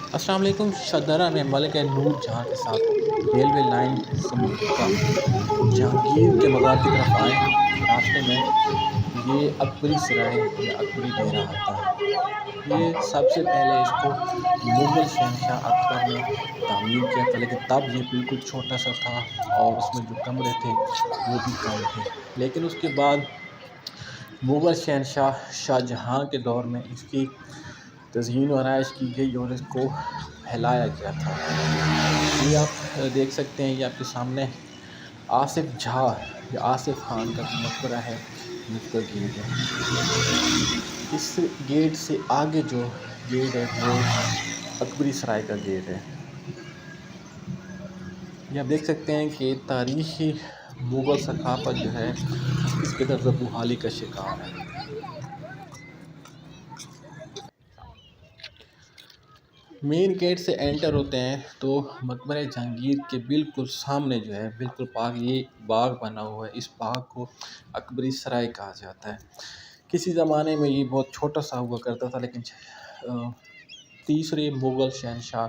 السلام علیکم۔ شدرہ میں ملک نور جہاں کے ساتھ ریلوے لائن سے متفقہ جہانگیر کے مزار کی طرف آئے۔ راستے میں یہ اکبری سرائے یا اکبری ڈیرہ آتا ہے۔ یہ سب سے پہلے اس کو مغل شہنشاہ اکبر نے تعمیر کیا تھا، لیکن تب یہ بالکل چھوٹا سا تھا اور اس میں جو کمرے تھے وہ بھی کم تھے۔ لیکن اس کے بعد مغل شہنشاہ شاہ جہاں کے دور میں اس کی تزئین و آرائش کی گئی اور اس کو پھیلایا گیا تھا۔ یہ آپ دیکھ سکتے ہیں، یہ آپ کے سامنے آصف جھا یا آصف خان کا جو مقبرہ ہے، اس کا گیٹ ہے۔ اس گیٹ سے آگے جو گیٹ ہے وہ اکبری سرائے کا گیٹ ہے۔ یہ آپ دیکھ سکتے ہیں کہ تاریخی مغل ثقافت جو ہے کس قدر زبوں کا شکار ہے۔ مین گیٹ سے انٹر ہوتے ہیں تو مقبرہ جہانگیر کے بالکل سامنے جو ہے بالکل پاک یہ باغ بنا ہوا ہے۔ اس باغ کو اکبری سرائے کہا جاتا ہے۔ کسی زمانے میں یہ بہت چھوٹا سا ہوا کرتا تھا، لیکن تیسرے مغل شہنشاہ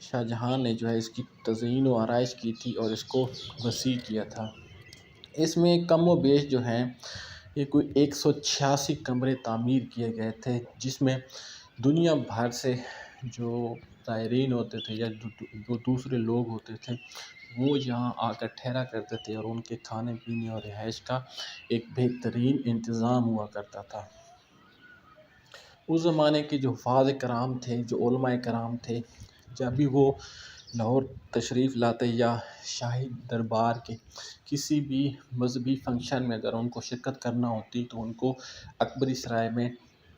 شاہ جہاں نے جو ہے اس کی تزئین و آرائش کی تھی اور اس کو وسیع کیا تھا۔ اس میں کم و بیش جو ہیں یہ کوئی 186 کمرے تعمیر کیے گئے تھے، جس میں دنیا بھر سے جو زائرین ہوتے تھے یا جو دوسرے لوگ ہوتے تھے وہ یہاں آ کر ٹھہرا کرتے تھے اور ان کے کھانے پینے اور رہائش کا ایک بہترین انتظام ہوا کرتا تھا۔ اس زمانے کے جو حفاظ کرام تھے، جو علماء کرام تھے، جب بھی وہ لاہور تشریف لاتے یا شاہی دربار کے کسی بھی مذہبی فنکشن میں اگر ان کو شرکت کرنا ہوتی تو ان کو اکبری سرائے میں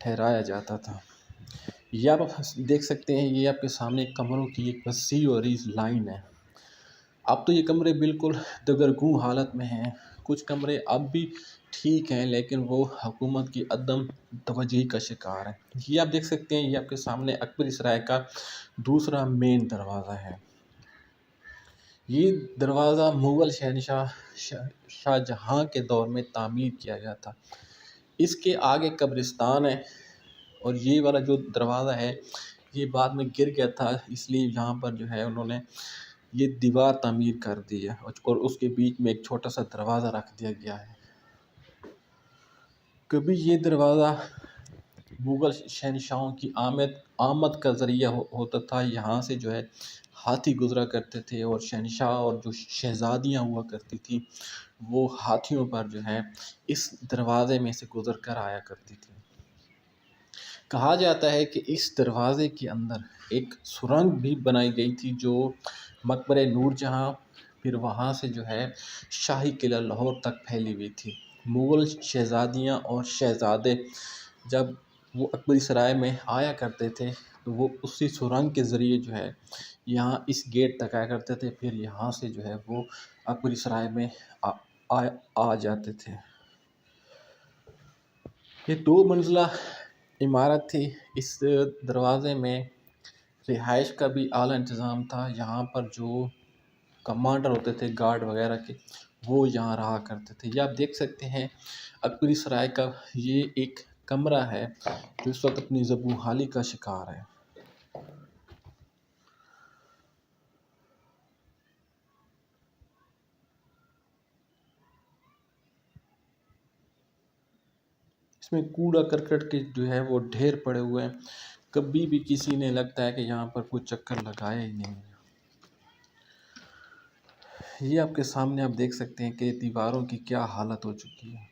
ٹھہرایا جاتا تھا۔ یہ آپ دیکھ سکتے ہیں، یہ آپ کے سامنے کمروں کی ایک وسیع و عریض لائن ہے۔ اب تو یہ کمرے بالکل دگرگوں حالت میں ہیں، کچھ کمرے اب بھی ٹھیک ہیں لیکن وہ حکومت کی عدم توجہی کا شکار ہیں۔ یہ آپ دیکھ سکتے ہیں، یہ آپ کے سامنے اکبری سرائے کا دوسرا مین دروازہ ہے۔ یہ دروازہ مغل شہنشاہ شاہ جہاں کے دور میں تعمیر کیا گیا تھا۔ اس کے آگے قبرستان ہے اور یہ والا جو دروازہ ہے یہ بعد میں گر گیا تھا، اس لیے یہاں پر جو ہے انہوں نے یہ دیوار تعمیر کر دی ہے اور اس کے بیچ میں ایک چھوٹا سا دروازہ رکھ دیا گیا ہے۔ کبھی یہ دروازہ مغل شہنشاہوں کی آمد کا ذریعہ ہوتا تھا۔ یہاں سے جو ہے ہاتھی گزرا کرتے تھے اور شہنشاہ اور جو شہزادیاں ہوا کرتی تھیں وہ ہاتھیوں پر جو ہے اس دروازے میں سے گزر کر آیا کرتی تھی۔ کہا جاتا ہے کہ اس دروازے کے اندر ایک سرنگ بھی بنائی گئی تھی جو مقبرہ نور جہاں پھر وہاں سے جو ہے شاہی قلعہ لاہور تک پھیلی ہوئی تھی۔ مغل شہزادیاں اور شہزادے جب وہ اکبری سرائے میں آیا کرتے تھے تو وہ اسی سرنگ کے ذریعے جو ہے یہاں اس گیٹ تک آیا کرتے تھے، پھر یہاں سے جو ہے وہ اکبری سرائے میں آ جاتے تھے۔ یہ 2 منزلہ عمارت تھی۔ اس دروازے میں رہائش کا بھی اعلیٰ انتظام تھا۔ یہاں پر جو کمانڈر ہوتے تھے گارڈ وغیرہ کے وہ یہاں رہا کرتے تھے۔ یہ آپ دیکھ سکتے ہیں اکبری سرائے کا یہ ایک کمرہ ہے جو اس وقت اپنی زبوں کا شکار ہے۔ اس میں کوڑا کرکٹ کے جو ہے وہ ڈھیر پڑے ہوئے ہیں، کبھی بھی کسی نے لگتا ہے کہ یہاں پر کوئی چکر لگایا ہی نہیں۔ یہ آپ کے سامنے آپ دیکھ سکتے ہیں کہ دیواروں کی کیا حالت ہو چکی ہے۔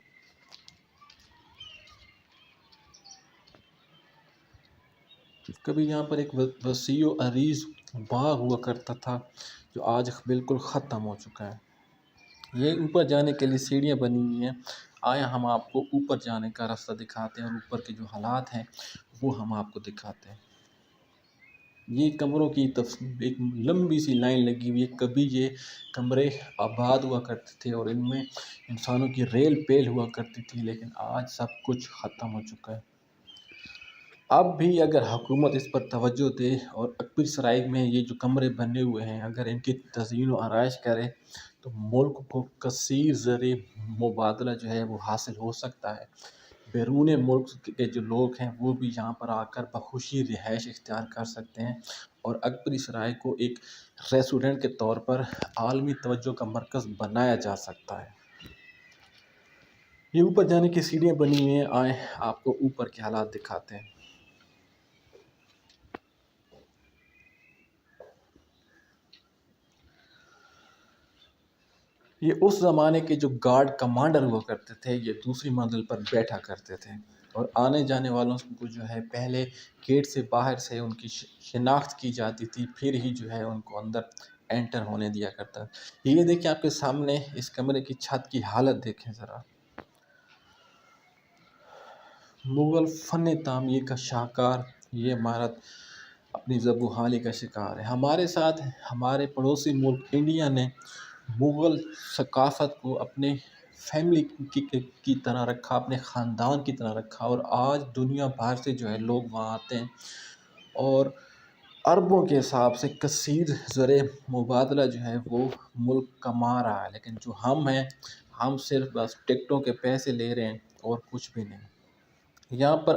کبھی یہاں پر ایک وسیع و عریض باغ ہوا کرتا تھا جو آج بالکل ختم ہو چکا ہے۔ یہ اوپر جانے کے لیے سیڑھیاں بنی ہوئی ہیں۔ آیا ہم آپ کو اوپر جانے کا راستہ دکھاتے ہیں اور اوپر کے جو حالات ہیں وہ ہم آپ کو دکھاتے ہیں۔ یہ کمروں کی ایک لمبی سی لائن لگی ہوئی ہے۔ کبھی یہ کمرے آباد ہوا کرتے تھے اور ان میں انسانوں کی ریل پیل ہوا کرتی تھی، لیکن آج سب کچھ ختم ہو چکا ہے۔ اب بھی اگر حکومت اس پر توجہ دے اور اکبری سرائے میں یہ جو کمرے بنے ہوئے ہیں اگر ان کی تزئین و آرائش کرے تو ملک کو کثیر زر مبادلہ جو ہے وہ حاصل ہو سکتا ہے۔ بیرون ملک کے جو لوگ ہیں وہ بھی یہاں پر آ کر بخوشی رہائش اختیار کر سکتے ہیں، اور اکبری سرائے کو ایک ریسٹورنٹ کے طور پر عالمی توجہ کا مرکز بنایا جا سکتا ہے۔ یہ اوپر جانے کی سیڑھیاں بنی ہوئی ہیں، آئیں آپ کو اوپر کے حالات دکھاتے ہیں۔ یہ اس زمانے کے جو گارڈ کمانڈر ہوا کرتے تھے، یہ دوسری منزل پر بیٹھا کرتے تھے، اور آنے جانے والوں کو جو ہے پہلے گیٹ سے باہر سے ان کی شناخت کی جاتی تھی، پھر ہی جو ہے ان کو اندر انٹر ہونے دیا کرتا۔ یہ دیکھیں آپ کے سامنے اس کمرے کی چھت کی حالت دیکھیں ذرا۔ مغل فن تعمیر کا شاہکار یہ عمارت اپنی زب و حالی کا شکار ہے۔ ہمارے ساتھ ہمارے پڑوسی ملک انڈیا نے مغل ثقافت کو اپنے فیملی کی طرح رکھا، اپنے خاندان کی طرح رکھا، اور آج دنیا بھر سے جو ہے لوگ وہاں آتے ہیں، اور اربوں کے حساب سے کثیر زر مبادلہ جو ہے وہ ملک کما رہا ہے، لیکن جو ہم ہیں ہم صرف بس ٹکٹوں کے پیسے لے رہے ہیں اور کچھ بھی نہیں۔ یہاں پر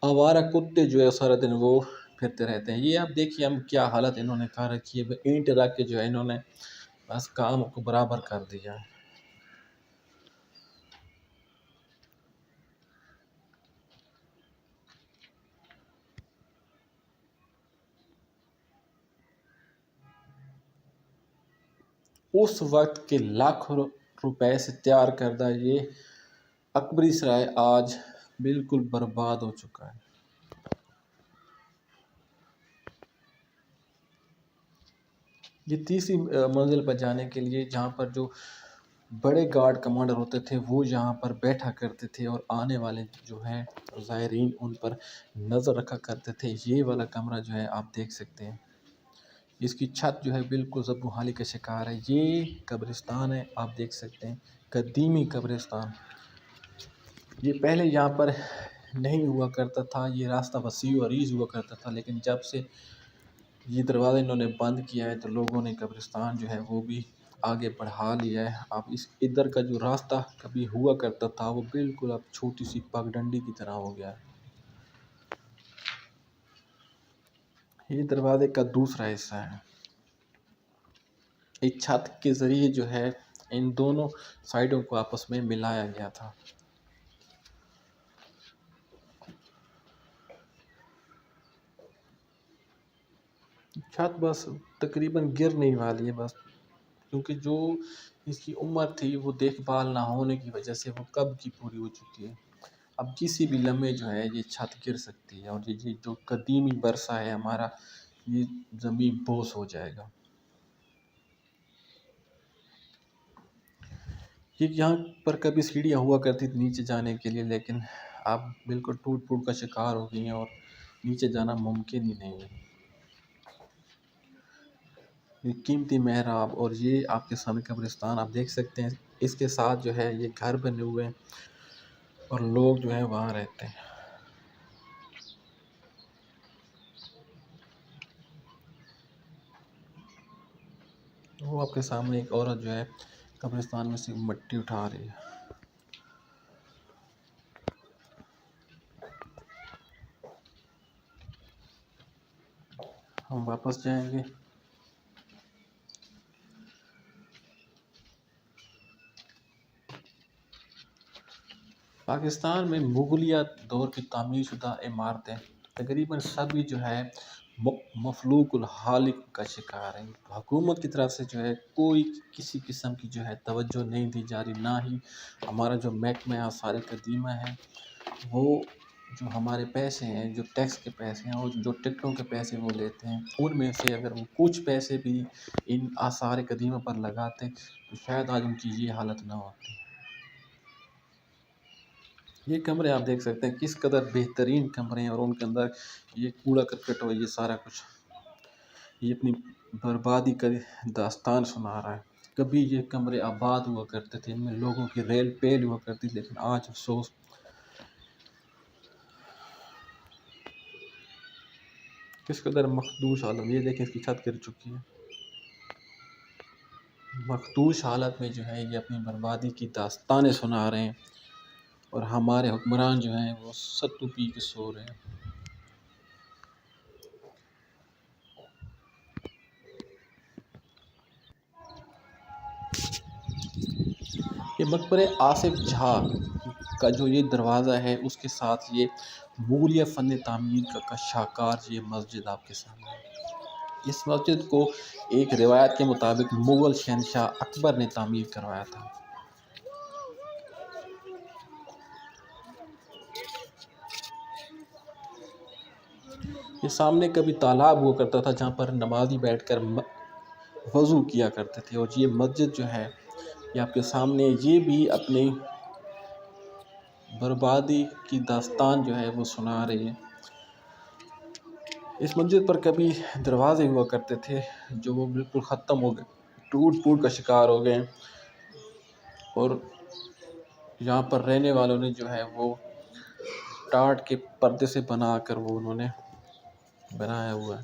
آوارہ کتے جو ہے سارا دن وہ پھرتے رہتے ہیں۔ یہ آپ دیکھیے ہم کیا حالت انہوں نے کر رکھی ہے، اینٹ رکھ کے جو ہے انہوں نے بس کام کو برابر کر دیا ہے۔ اس وقت کے لاکھوں روپے سے تیار کردہ یہ اکبری سرائے آج بالکل برباد ہو چکا ہے۔ یہ تیسری منزل پر جانے کے لیے جہاں پر جو بڑے گارڈ کمانڈر ہوتے تھے وہ یہاں پر بیٹھا کرتے تھے، اور آنے والے جو ہیں زائرین ان پر نظر رکھا کرتے تھے۔ یہ والا کمرہ جو ہے آپ دیکھ سکتے ہیں، اس کی چھت جو ہے بالکل زب و حالی کا شکار ہے۔ یہ قبرستان ہے، آپ دیکھ سکتے ہیں قدیمی قبرستان۔ یہ پہلے یہاں پر نہیں ہوا کرتا تھا، یہ راستہ وسیع و عریض ہوا کرتا تھا، لیکن جب سے یہ دروازہ انہوں نے بند کیا ہے تو لوگوں نے قبرستان جو ہے وہ بھی آگے بڑھا لیا ہے۔ اب اس ادھر کا جو راستہ کبھی ہوا کرتا تھا وہ بالکل اب چھوٹی سی پگڈنڈی کی طرح ہو گیا ہے۔ یہ دروازے کا دوسرا حصہ ہے۔ ایک چھت کے ذریعے جو ہے ان دونوں سائڈوں کو آپس میں ملایا گیا تھا۔ چھت بس تقریباً گرنے والی ہے بس، کیونکہ جو اس کی عمر تھی وہ دیکھ بھال نہ ہونے کی وجہ سے وہ کب کی پوری ہو چکی ہے۔ اب کسی بھی لمحے جو ہے یہ چھت گر سکتی ہے، اور یہ جو قدیمی ورثہ ہے ہمارا یہ زمین بوس ہو جائے گا۔ یہ یہاں پر کبھی سیڑھیاں ہوا کرتی تھی نیچے جانے کے لیے، لیکن اب بالکل ٹوٹ پھوٹ کا شکار ہو گئی ہیں اور نیچے جانا ممکن ہی نہیں ہے۔ یہ قیمتی محراب اور یہ آپ کے سامنے قبرستان آپ دیکھ سکتے ہیں، اس کے ساتھ جو ہے یہ گھر بنے ہوئے ہیں اور لوگ جو ہیں وہاں رہتے ہیں۔ وہ آپ کے سامنے ایک عورت جو ہے قبرستان میں سے مٹی اٹھا رہی ہے۔ ہم واپس جائیں گے۔ پاکستان میں مغلیہ دور کی تعمیر شدہ عمارتیں تقریباً سبھی جو ہے مفلوق الحال کا شکار ہیں۔ حکومت کی طرف سے جو ہے کوئی کسی قسم کی جو ہے توجہ نہیں دی جا رہی، نہ ہی ہمارا جو محکمہ آثار قدیمہ ہے وہ جو ہمارے پیسے ہیں، جو ٹیکس کے پیسے ہیں اور جو ٹکٹوں کے پیسے وہ لیتے ہیں، ان میں سے اگر وہ کچھ پیسے بھی ان آثار قدیمہ پر لگاتے تو شاید آج ان کی یہ حالت نہ ہوتی۔ یہ کمرے آپ دیکھ سکتے ہیں کس قدر بہترین کمرے ہیں، اور ان کے اندر یہ کوڑا کرکٹ اور یہ سارا کچھ یہ اپنی بربادی کا داستان سنا رہا ہے۔ کبھی یہ کمرے آباد ہوا کرتے تھے، ان میں لوگوں کی ریل پیل ہوا کرتی، لیکن آج افسوس کس قدر مخدوش حالت۔ یہ دیکھیں اس کی چھت گر چکی ہے۔ مخدوش حالت میں جو ہے یہ اپنی بربادی کی داستانیں سنا رہے ہیں۔ اور ہمارے حکمران جو ہیں وہ ستو پی کے سو رہے ہیں۔ یہ مقبرہ آصف جہاں کا جو یہ دروازہ ہے اس کے ساتھ یہ مغلیہ فن تعمیر کا شاہکار یہ مسجد آپ کے سامنے ہے۔ اس مسجد کو ایک روایت کے مطابق مغل شہنشاہ اکبر نے تعمیر کروایا تھا۔ یہ سامنے کبھی تالاب ہوا کرتا تھا جہاں پر نمازی بیٹھ کر وضو کیا کرتے تھے، اور یہ مسجد جو ہے یہ آپ کے سامنے یہ بھی اپنی بربادی کی داستان جو ہے وہ سنا رہی ہے۔ اس مسجد پر کبھی دروازے ہوا کرتے تھے جو وہ بالکل ختم ہو گئے، ٹوٹ پھوٹ کا شکار ہو گئے، اور یہاں پر رہنے والوں نے جو ہے وہ ٹاٹ کے پردے سے بنا کر وہ انہوں نے بنایا ہوا ہے۔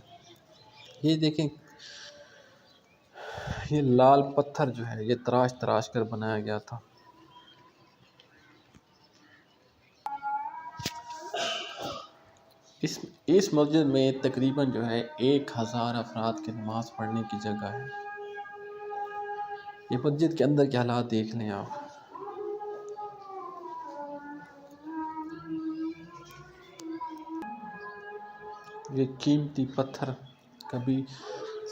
یہ دیکھیں یہ لال پتھر جو ہے یہ تراش تراش کر بنایا گیا تھا۔ اس مسجد میں تقریباً جو ہے 1000 افراد کے نماز پڑھنے کی جگہ ہے۔ یہ مسجد کے اندر کے حالات دیکھ لیں آپ۔ یہ قیمتی پتھر کبھی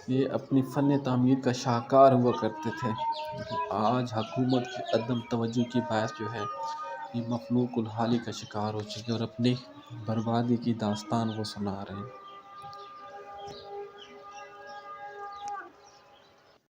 یہ اپنی فن تعمیر کا شاہکار ہوا کرتے تھے، لیکن آج حکومت کی عدم توجہ کی باعث جو ہے یہ مخلوق الحالی کا شکار ہو چکے اور اپنی بربادی کی داستان وہ سنا رہے ہیں۔